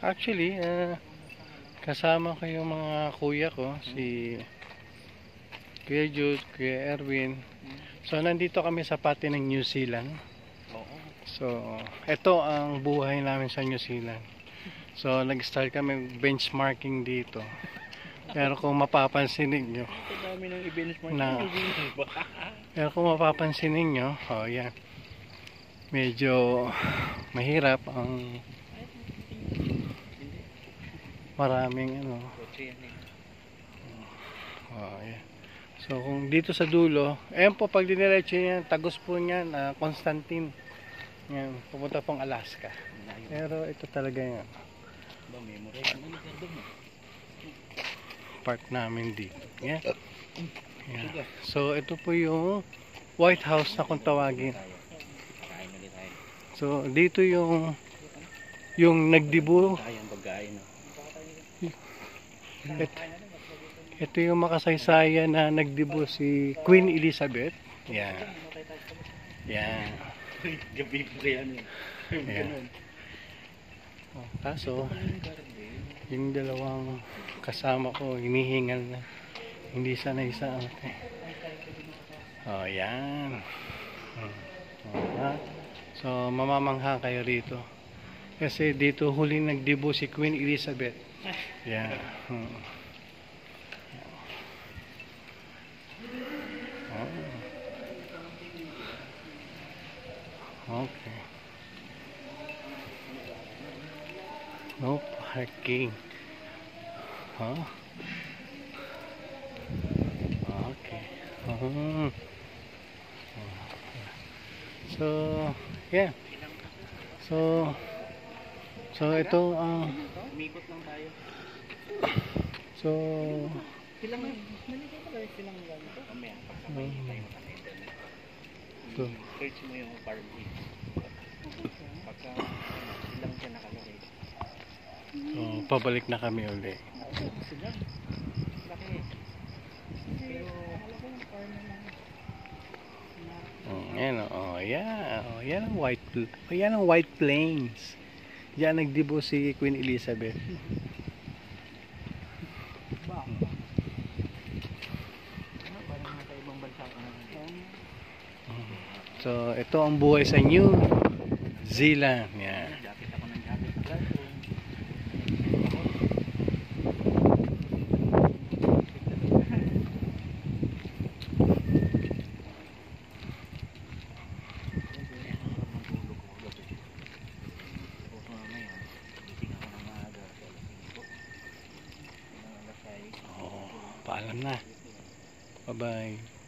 Actually, kasama ko yung mga kuya ko, si Kuya Jude, Kuya Erwin. So, nandito kami sa pati ng New Zealand. So, ito ang buhay namin sa New Zealand. So, nag-start kami benchmarking dito. Pero kung mapapansin ninyo, oh yan, medyo mahirap ang maraming oh yan. So kung dito sa dulo, ayan po, pag diniretso yan, tagos po niyan, Constantine. Yan, pupunta pong Alaska. Pero ito talaga yan. Part namin dito. Yan. Yan. So ito po yung White House na kung tawagin. So dito yung nagdibo. Ito yung makasaysayan na nagdibo si Queen Elizabeth. Yan. Yan. Gabi pa yan. Yan. Kaso, yung dalawang kasama ko, hinihingal na. Hindi sanay sa oh, yan. So, mamamangha kayo rito. Kasi dito huling nagdibo si Queen Elizabeth. Yan. Okay. No parking. Huh? Okay. So, yeah. So ito umikot lang tayo. So, Silang ganito. Mamaya pasabay tayo ito. Search mo yung parking. Pagka silang siya nakalagay. So, pabalik na kami uli. Yan yan ang White Plains. Yan nagdibo si Queen Elizabeth. So ito ang buhay sa New Zealand. Yan. Paalam na. Bye-bye.